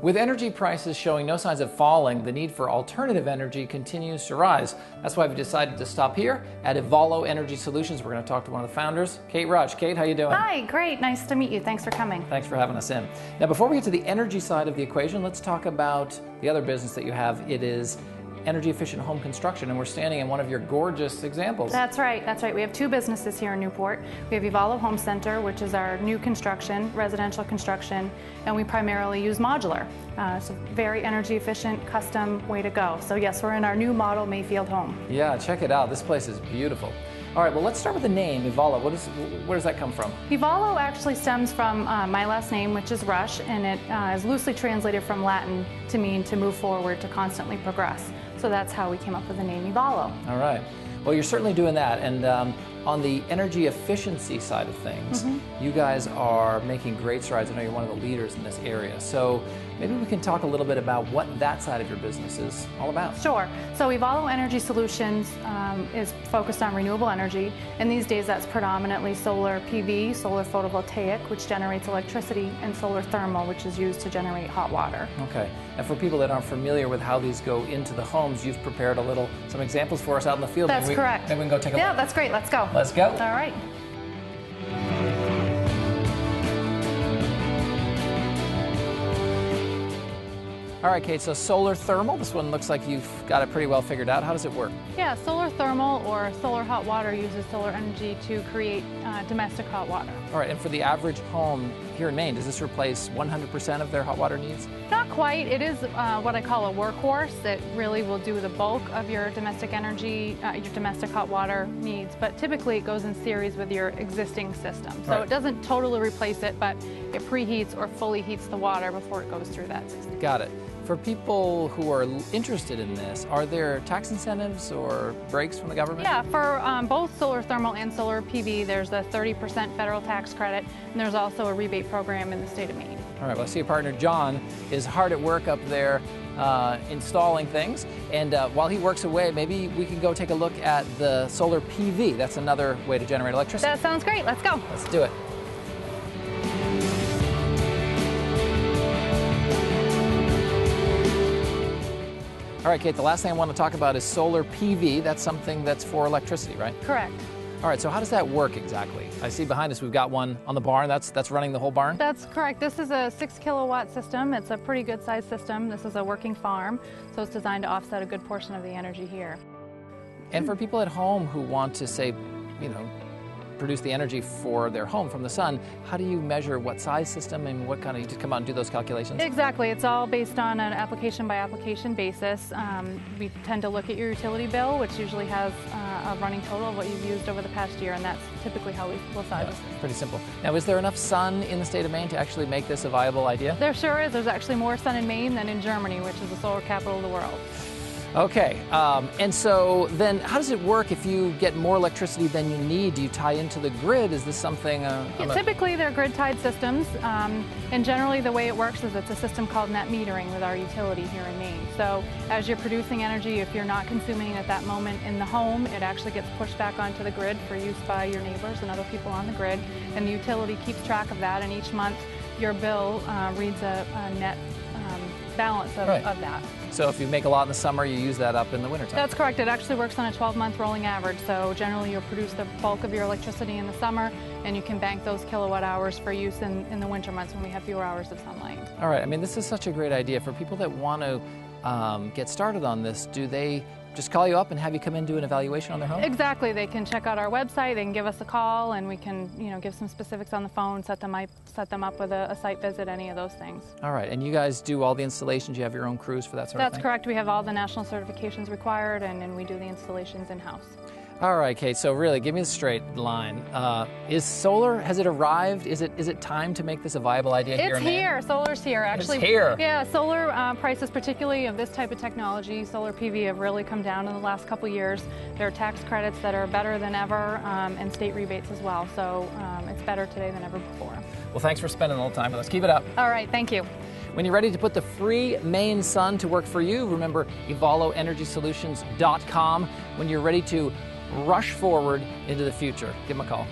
With energy prices showing no signs of falling, the need for alternative energy continues to rise. That's why we decided to stop here at Evolo Energy Solutions. We're going to talk to one of the founders, Kate Rush. Kate, how you doing? Hi, great. Nice to meet you. Thanks for coming. Thanks for having us in. Now, before we get to the energy side of the equation, let's talk about the other business that you have. It is energy efficient home construction, and we're standing in one of your gorgeous examples. That's right, that's right. We have two businesses here in Newport. We have Evolo Home Center, which is our new construction, residential construction, and we primarily use modular. So very energy efficient, custom way to go. So yes, we're in our new model Mayfield home. Yeah, check it out. This place is beautiful. All right, well, let's start with the name, Evolo. Where does that come from? Evolo actually stems from my last name, which is Rush, and it is loosely translated from Latin to mean to move forward, to constantly progress. So that's how we came up with the name Evolo. All right. Well, you're certainly doing that. And on the energy efficiency side of things, you guys are making great strides. I know you're one of the leaders in this area. So maybe we can talk a little bit about what that side of your business is all about. Sure. So Evolo Energy Solutions is focused on renewable energy. And these days that's predominantly solar PV, solar photovoltaic, which generates electricity, and solar thermal, which is used to generate hot water. Okay. And for people that aren't familiar with how these go into the homes, you've prepared some examples for us out in the field. That's correct. Maybe we can go take a look. Yeah, that's great. Let's go. Let's go. All right. All right, Kate, so solar thermal, this one looks like you've got it pretty well figured out. How does it work? Yeah, solar thermal or solar hot water uses solar energy to create domestic hot water. All right, and for the average home here in Maine, does this replace 100% of their hot water needs? Not quite. It is what I call a workhorse. It really will do the bulk of your domestic energy, your domestic hot water needs, but typically it goes in series with your existing system. So right. It doesn't totally replace it, but it preheats or fully heats the water before it goes through that system. Got it. For people who are interested in this, are there tax incentives or breaks from the government? Yeah, for both solar thermal and solar PV, there's a 30% federal tax credit, and there's also a rebate program in the state of Maine. All right, well, I see your partner John is hard at work up there installing things, and while he works away, maybe we can go take a look at the solar PV. That's another way to generate electricity. That sounds great. Let's go. Let's do it. All right, Kate, the last thing I want to talk about is solar PV. That's something that's for electricity, right? Correct. All right, so how does that work exactly? I see behind us we've got one on the barn. That's running the whole barn? That's correct. This is a 6 kilowatt system. It's a pretty good sized system. This is a working farm, so it's designed to offset a good portion of the energy here. And for people at home who want to, say, produce the energy for their home from the sun, how do you measure what size system and what kind of, you just come out and do those calculations? Exactly. It's all based on an application by application basis. We tend to look at your utility bill, which usually has a running total of what you've used over the past year, and that's typically how we will size it. Pretty simple. Now, is there enough sun in the state of Maine to actually make this a viable idea? There sure is. There's actually more sun in Maine than in Germany, which is the solar capital of the world. Okay, and so then how does it work if you get more electricity than you need? Do you tie into the grid? Is this something? Typically they're grid-tied systems, and generally the way it works is it's a system called net metering with our utility here in Maine. So as you're producing energy, if you're not consuming it at that moment in the home, it actually gets pushed back onto the grid for use by your neighbors and other people on the grid, and the utility keeps track of that, and each month your bill reads a net balance of that. So if you make a lot in the summer, you use that up in the wintertime? That's correct. It actually works on a 12-month rolling average. So generally you'll produce the bulk of your electricity in the summer, and you can bank those kilowatt hours for use in the winter months when we have fewer hours of sunlight. All right. I mean, this is such a great idea. For people that want to get started on this, do they just call you up and have you come in and do an evaluation on their home? Exactly. They can check out our website, they can give us a call, and we can give some specifics on the phone, set them up with a site visit, any of those things. All right. And you guys do all the installations? You have your own crews for that sort of thing? That's correct. We have all the national certifications required, and we do the installations in-house. All right, Kate, so really, give me a straight line. Is solar, has it arrived? Is it time to make this a viable idea here in Maine? It's here. Solar's here, actually. It's here. Yeah, solar prices, particularly of this type of technology, solar PV, have really come down in the last couple years. There are tax credits that are better than ever, and state rebates as well. So it's better today than ever before. Well, thanks for spending a little time with us. Keep it up. All right, thank you. When you're ready to put the free Maine sun to work for you, remember EvoloEnergySolutions.com. When you're ready to rush forward into the future, give them a call.